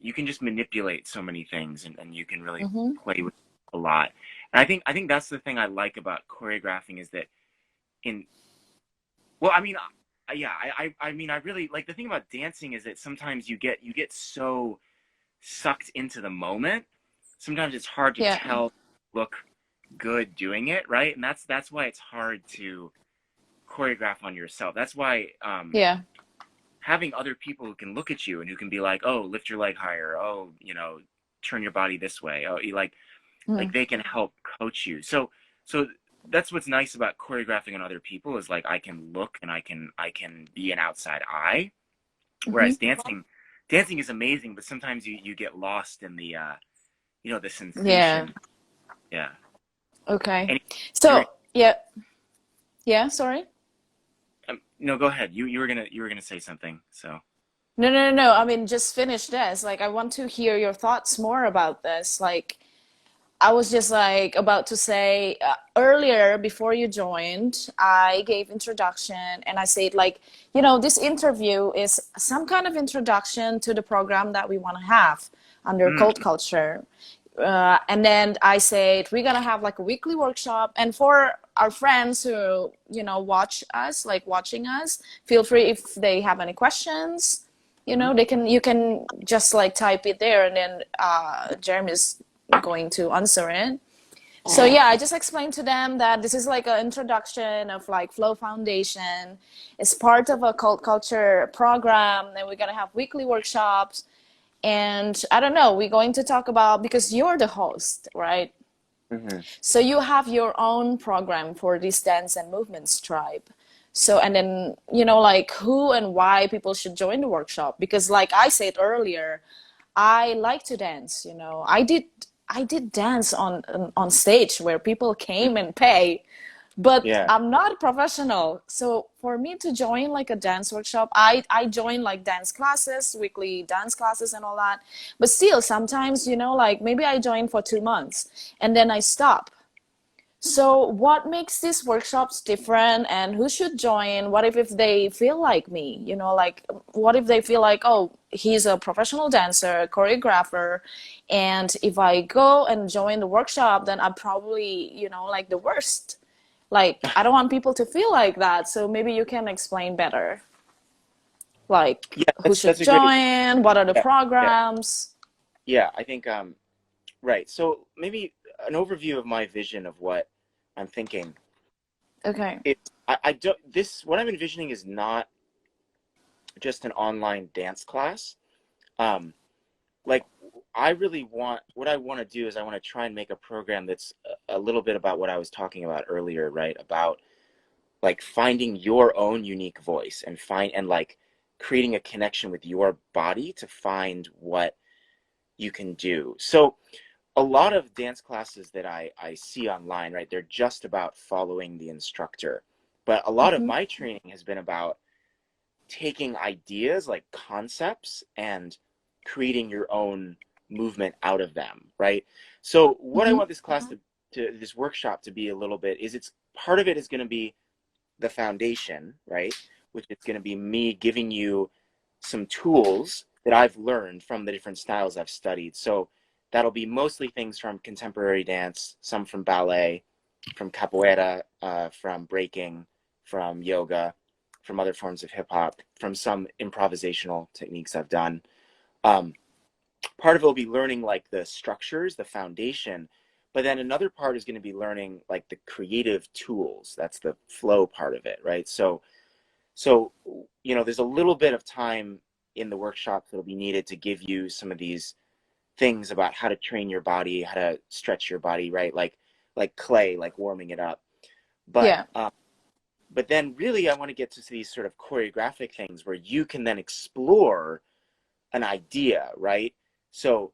you can just manipulate so many things and you can really Mm-hmm. play with a lot. And I think that's the thing I like about choreographing is that in well, I mean, yeah, I mean, I really like the thing about dancing is that sometimes you get so sucked into the moment. Sometimes it's hard to Yeah. tell, look good doing it, right? And that's why it's hard to choreograph on yourself. That's why Yeah. having other people who can look at you and who can be like, oh, lift your leg higher, oh, turn your body this way, oh, you like Mm. they can help coach you. So that's what's nice about choreographing on other people is like I can look and I can be an outside eye. Hmm. Whereas dancing is amazing, but sometimes you get lost in the Yeah. sensation. Yeah. Okay. Any So experience? yeah. Yeah. Sorry. No, go ahead. You were gonna say something. So. No, no, no, no. I mean, just finish this. Like, I want to hear your thoughts more about this. Like, I was just like about to say earlier before you joined, I gave introduction and I said like, this interview is some kind of introduction to the program that we want to have under Mm, cult culture. And then I said we're gonna have like a weekly workshop, and for our friends who watch us, like watching us, feel free if they have any questions, mhm. you can just like type it there, and then Jeremy's going to answer it. So yeah, I just explained to them that this is like an introduction of like Flow Foundation. It's part of a cult culture program, and we're gonna have weekly workshops. And I don't know, we're going to talk about, because you're the host, right? Mhm. So you have your own program for this dance and movements tribe. So, and then, like who and why people should join the workshop. Because like I said earlier, I like to dance, I did dance on stage where people came and pay, but Yeah. I'm not a professional. So for me to join like a dance workshop, I join like dance classes, weekly dance classes and all that. But still sometimes, like maybe I join for 2 months and then I stop. So what makes these workshops different, and who should join? What if they feel like me? Like what if they feel like, oh, he's a professional dancer, choreographer, and if I go and join the workshop, then I'm probably, like the worst. Like I don't want people to feel like that. So maybe you can explain better. Like Yeah, who that's should a great. join? What are the Yeah, yeah, programs? yeah. I think right. So maybe an overview of my vision of what I'm thinking. Okay. It's I don't this what I'm envisioning is not just an online dance class. Um, like I really want what I want to do is I want to try and make a program that's a little bit about what I was talking about earlier, right? About like finding your own unique voice and like creating a connection with your body to find what you can do. So a lot of dance classes that I see online, right, they're just about following the instructor. But a lot of Mm-hmm. my training has been about taking ideas like concepts and creating your own movement out of them, right? So what I Mm-hmm. want this class to this workshop to be a little bit is it's part of it is going to be the foundation, right? Which is going to be me giving you some tools that I've learned from the different styles I've studied. So that'll be mostly things from contemporary dance, some from ballet, from capoeira, from breaking, from yoga, from other forms of hip hop, from some improvisational techniques I've done. Um, Part of it will be learning like the structures, the foundation, but then another part is going to be learning like the creative tools. That's the flow part of it, right? So there's a little bit of time in the workshops that'll be needed to give you some of these things about how to train your body, how to stretch your body, right? Like clay, like warming it up. But Yeah. but then really I want to get to these sort of choreographic things where you can then explore an idea, right? So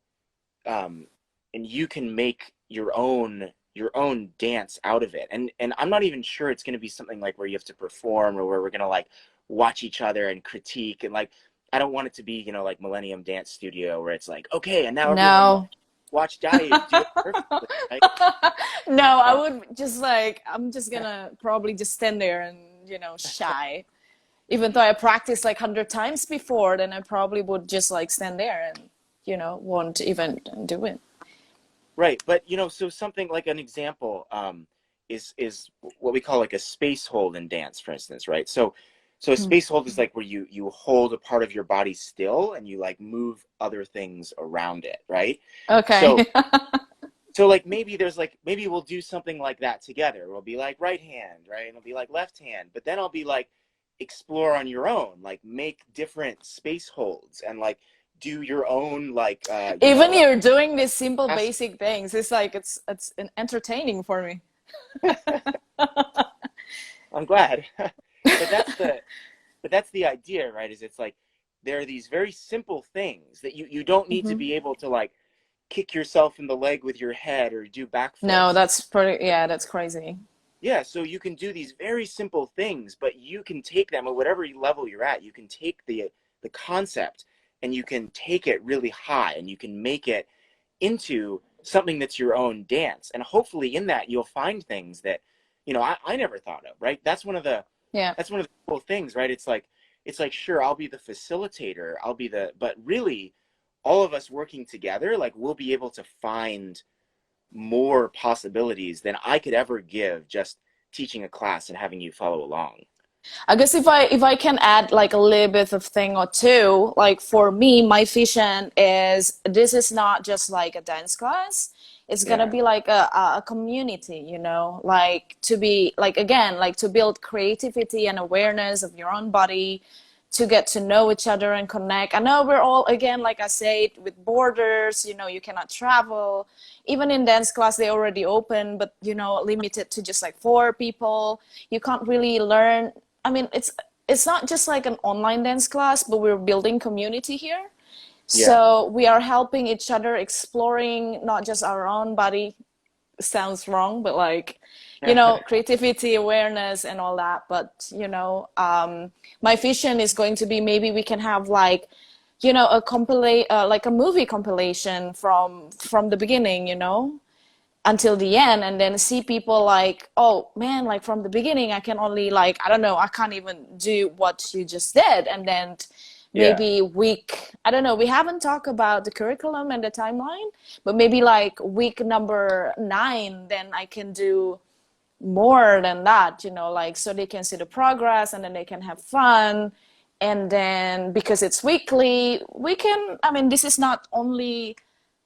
um, and you can make your own dance out of it. And I'm not even sure it's going to be something like where you have to perform or where we're going to like watch each other and critique and like I don't want it to be like Millennium Dance Studio where it's like okay and now everyone No. watch Dai do it perfectly, right? No, I Uh, would just like, I'm just gonna probably just stand there and, shy. Even though I practiced like 100 times before, then I probably would just like stand there and, won't even do it. right, but so something like an example is what we call like a space hold in dance, for instance, right? So a space hold is like where you hold a part of your body still and you like move other things around it, right? So Okay. so like maybe we'll do something like that together. We'll be like right hand, right? And it'll be like left hand. But then I'll be like explore on your own, like make different space holds and like do your own like Even like you're doing these simple ask. basic things, it's like it's entertaining for me. I'm glad. But that's the idea, right? Is it's like there are these very simple things that you don't need to Hmm. be able to like kick yourself in the leg with your head or do No, backflips. that's pretty, yeah, that's crazy. Yeah, so you can do these very simple things, but you can take them at whatever level you're at. You can take the concept and you can take it really high and you can make it into something that's your own dance. And hopefully in that you'll find things that, I never thought of, right? Yeah. That's one of the cool things, right? It's like sure, I'll be the facilitator, but really all of us working together, like we'll be able to find more possibilities than I could ever give just teaching a class and having you follow along. I guess if I can add like a little bit of thing or two, like for me, my vision is this is not just like a dance class. It's gonna Yeah. be like a community, like to be like again, like to build creativity and awareness of your own body, to get to know each other and connect. I know we're all again, like I said, with borders, you cannot travel. Even in dance class, they already open, but limited to just like 4 people. You can't really learn. I mean, it's not just like an online dance class, but we're building community here. Yeah. So we are helping each other exploring not just our own body. Sounds wrong, but like, creativity, awareness, and all that. But my vision is going to be maybe we can have like, a like a movie compilation from the beginning, until the end, and then see people like, oh man, like from the beginning I can only like, I don't know, I can't even do what you just did. And then Yeah. maybe week, I don't know, we haven't talked about the curriculum and the timeline, but maybe like week number 9, then I can do more than that, like so they can see the progress and then they can have fun. And then because it's weekly, we can, I mean, this is not only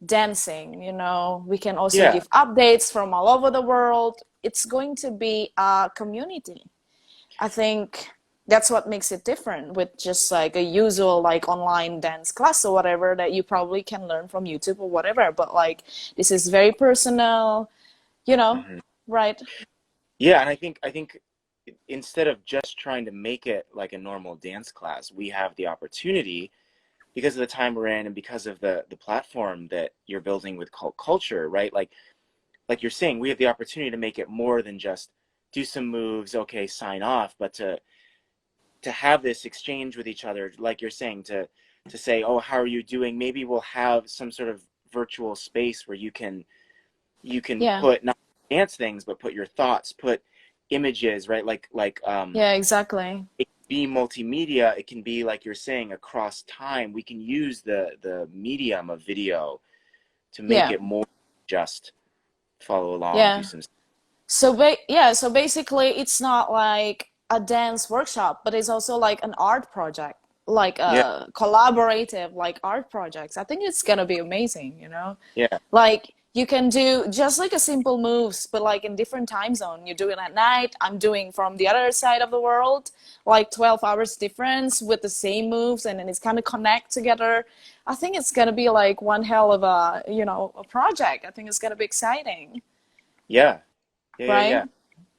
dancing, we can also Yeah. give updates from all over the world. It's going to be a community. I think that's what makes it different with just like a usual like online dance class or whatever that you probably can learn from YouTube or whatever. But like this is very personal, you know, Hmm. right? Yeah, and I think instead of just trying to make it like a normal dance class, we have the opportunity because of the time we're in and because of the platform that you're building with cult culture, right? Like you're saying, we have the opportunity to make it more than just do some moves, okay, sign off, but to have this exchange with each other, like you're saying, to say, oh, how are you doing? Maybe we'll have some sort of virtual space where you can Yeah. put not dance things, but put your thoughts, put images, right? Yeah, exactly. It can be multimedia. It can be like you're saying across time. We can use the medium of video to make Yeah. it more just follow along, do Yeah. some. So basically it's not like a dance workshop, but it's also like an art project, like Yeah, a collaborative like art projects. I think it's gonna be amazing, yeah, Like you can do just like a simple moves, but like in different time zone. You do it at night. I'm doing from the other side of the world, like 12 hours difference with the same moves, and then it's kind of connect together. I think it's gonna be like one hell of a project. I think it's gonna be exciting, yeah, yeah, yeah, right? yeah.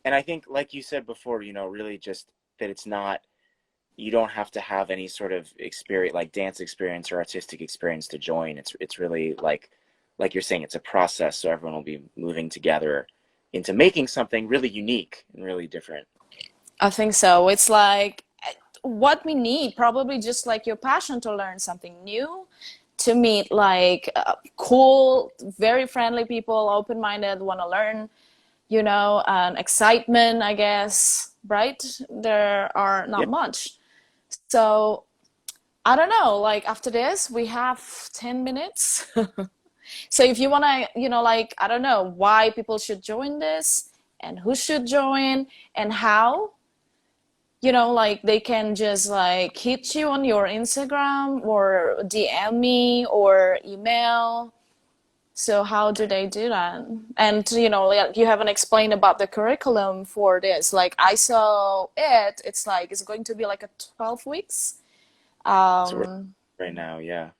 And I think, like you said before, really just that it's not, you don't have to have any sort of experience, like dance experience or artistic experience to join. It's really like you're saying, it's a process. So everyone will be moving together into making something really unique and really different. I think so. It's like what we need, probably just like your passion to learn something new, to meet like cool, very friendly people, open-minded, want to learn, and excitement, I guess, right? There are Yeah. not much. So I don't know, like after this, we have 10 minutes. So if you want to, like, I don't know why people should join this and who should join and how. You know, like they can just like hit you on your Instagram or DM me or email. So how do they do that? And you know, like, you haven't explained about the curriculum for this. Like I saw it, it's like it's going to be like a 12 weeks. So we're Um, right now, yeah.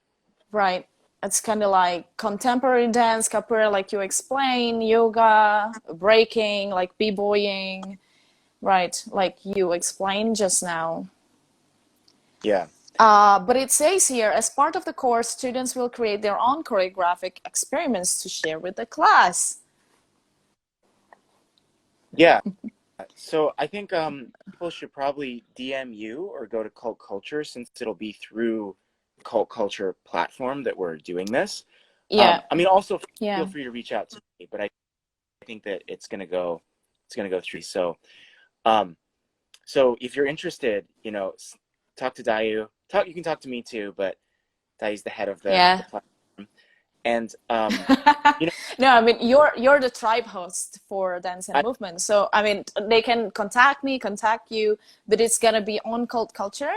right. It's kind of like contemporary dance, capoeira, like you explain, yoga, breaking, like b-boying, right? Like you explained just now. Yeah. But it says here, as part of the course, students will create their own choreographic experiments to share with the class. Yeah. So I think people should probably DM you or go to Cult Culture since it'll be through Cult Culture platform that we're doing this. Yeah, I mean, also feel yeah. free to reach out to me, but I think that it's gonna go through. Um, so if you're interested, talk to Dayu. You can talk to me too, but Dayu's the head of the Yeah. platform, and you know, No, I mean you're the tribe host for dance and I, movement. So I mean they can contact me, contact you, but it's gonna be on Cult Culture,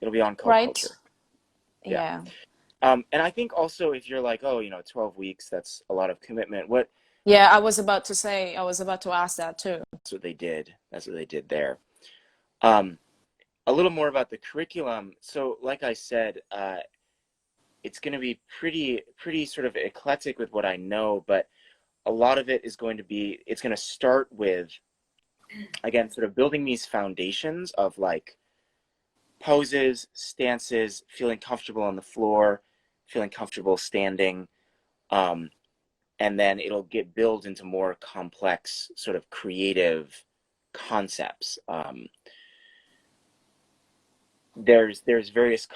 it'll be on Cult right? Culture. Yeah. Yeah. And I think also if you're like, oh, 12 weeks, that's a lot of commitment. Yeah, I was about to say, I was about to ask that too. That's what they did. That's what they did there. Um, a little more about the curriculum. So, like I said, it's going to be pretty sort of eclectic with what I know, but a lot of it is going to be, it's going to start with, again, sort of building these foundations of like poses, stances, feeling comfortable on the floor, feeling comfortable standing. Um, and then it'll get built into more complex sort of creative concepts. There's various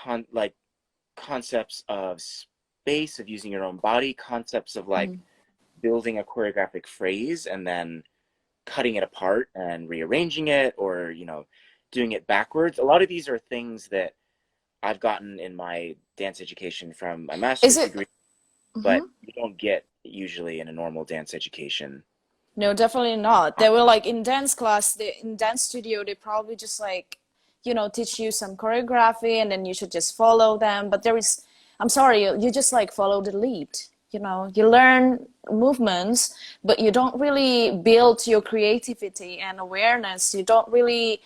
concepts of space, of using your own body, concepts of like Mhm. building a choreographic phrase and then cutting it apart and rearranging it, or doing it backwards. A lot of these are things that I've gotten in my dance education from my Is master's it? degree, but Mhm. you don't get usually in a normal dance education. No, definitely not. They were like in dance class, in dance studio, they probably just like, teach you some choreography and then you should just follow them. But I'm sorry, you just like follow the lead. You learn movements, but you don't really build your creativity and awareness. You don't really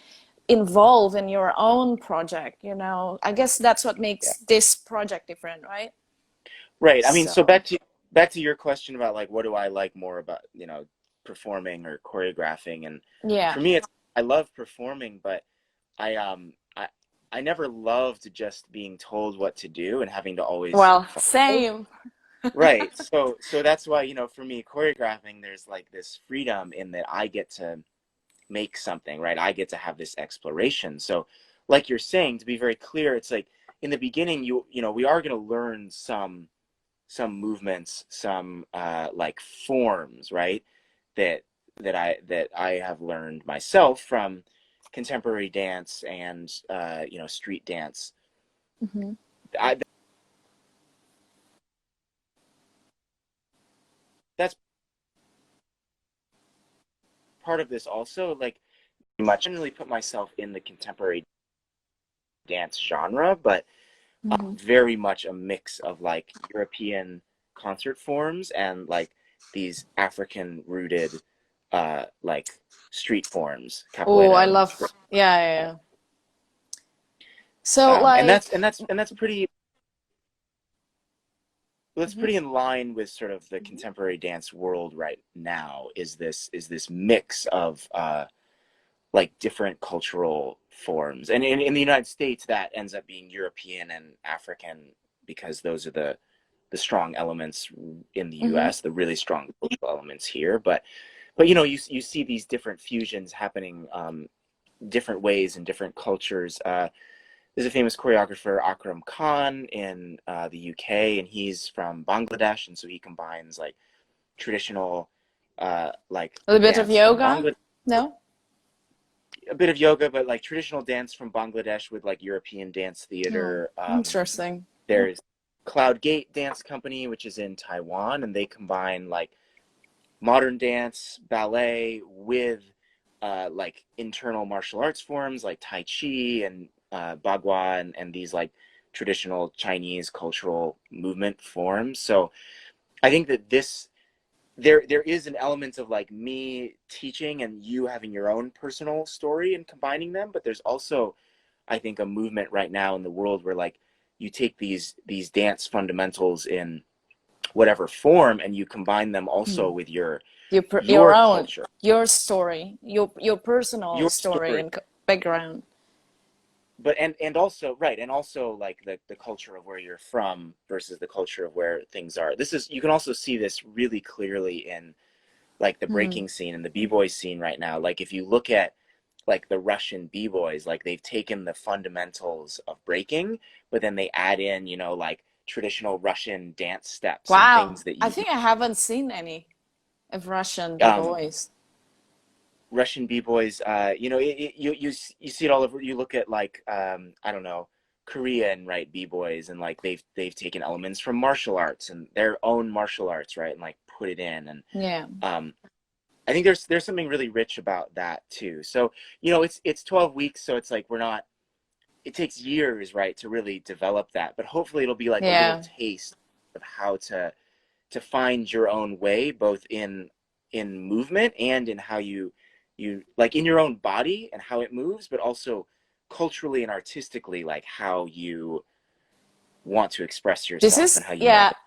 involve in your own project. I guess that's what Yeah. makes this project different, right? Right. I mean, so So, back to your question about like what do I like more about, performing or choreographing. And yeah. for me it's I love performing, but I um I I never loved just being told what to do and having to always Well, follow. same. Right. So that's why, for me choreographing, there's like this freedom in that I get to make something, right? I get to have this exploration. So like you're saying, to be very clear, it's like in the beginning we are going to learn some movements, some like forms, right? That that I have learned myself from contemporary dance and street dance. Mhm. I, that's part of this also. Like, much I didn't really put myself in the contemporary dance genre, but Mhm. very much a mix of like European concert forms and like these African rooted like street forms, Oh, I capoeira and love, yeah, yeah, uh, yeah. So and that's like, and that's and that's pretty that's mhm, pretty in line with sort of the contemporary dance world right now, is this mix of like different cultural forms. And in the United States that ends up being European and African, because those are the strong elements in the mhm, US, the really strong cultural elements here. But you see these different fusions happening different ways in different cultures. There's a famous choreographer, Akram Khan, in the UK, and he's from Bangladesh, and so he combines like traditional like a little bit of dance from yoga? Bangladesh, No? a bit of yoga, but like traditional dance from Bangladesh with like European dance Oh, theater. interesting. There's Cloud Gate Dance Company, which is in Taiwan, and they combine like modern dance, ballet with like internal martial arts forms like Tai Chi and Bagua and these like traditional Chinese cultural movement forms. So I think that there is an element of like me teaching and you having your own personal story and combining them, but there's also, I think, a movement right now in the world where like you take these dance fundamentals in whatever form and you combine them also with Your your own, culture, your story, your personal your story story. and background. But and also right, and also like the culture of where you're from versus the culture of where things are. This is, you can also see this really clearly in like the Mm. breaking scene and the b-boy scene right now. Like if you look at like the Russian b-boys, like they've taken the fundamentals of breaking, but then they add in, you know, like traditional Russian dance steps and Wow, things that I you think I haven't seen any of Russian um b-boys. Russian b-boys, you know, you see it all over. You look at like I don't know, Korean, right, b-boys, and like they've taken elements from martial arts and their own martial arts, right, and like put it in. And Yeah. um I think there's something really rich about that too. So, you know, it's 12 weeks, so it's like we're not, it takes years, right, to really develop that, but hopefully it'll be like a little Yeah. taste of how to find your own way, both in movement and in how you like in your own body and how it moves, but also culturally and artistically, like how you want to express This yourself and is, how you yeah, navigate.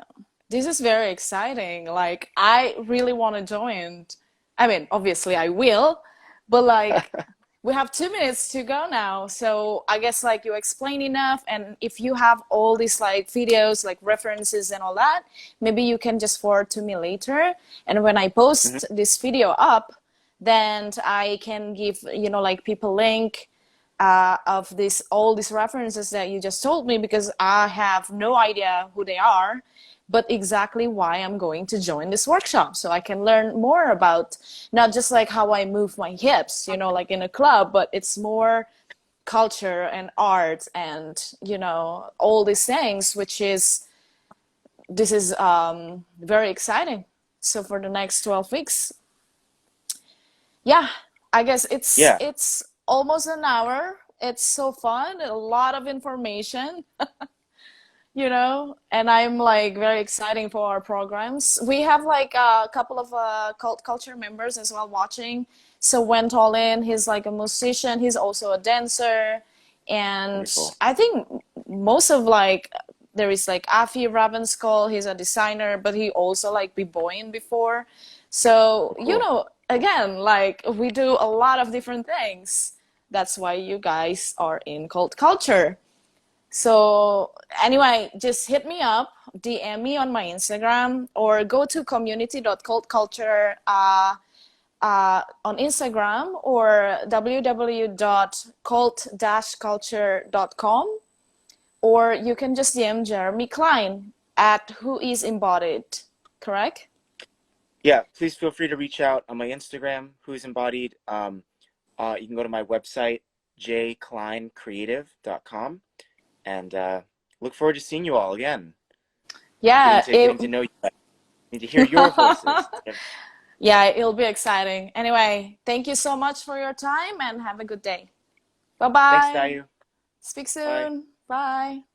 this is very exciting. Like, I really want to join. I mean, obviously I will, but like, we have 2 minutes to go now. So I guess like you explain enough. And if you have all these like videos, like references and all that, maybe you can just forward to me later. And when I Mhm. post this video up, then I can give, you know, like people link of this all these references that you just told me, because I have no idea who they are, but exactly why I'm going to join this workshop, so I can learn more about not just like how I move my hips, you know, like in a club, but it's more culture and art and, you know, all these things, which is this is very exciting. So for the next 12 weeks, yeah, I guess Yeah, it's almost an hour. It's so fun, a lot of information, you know, and I'm like very exciting for our programs. We have like a couple of cult culture members as well watching. So went all in. He's like a musician. He's also a dancer, and wonderful. I think most of like there is like Afi Ravenskull. He's a designer, but he also like be boying before. So, Oh, you cool. know, again, like we do a lot of different things. That's why you guys are in cult culture. So anyway, just hit me up, DM me on my Instagram, or go to community.cultculture on Instagram, or www.cult-culture.com, or you can just DM Jeremy Cline at Who Is Embodied, correct? Yeah, please feel free to reach out on my Instagram, who's embodied. You can go to my website, jclinecreative.com, and look forward to seeing you all again. Yeah, Getting to know you. Need to hear your voices. yeah, it'll be exciting. Anyway, thank you so much for your time and have a good day. Bye Thanks, bye. Dayu. Speak Bye. soon. Bye.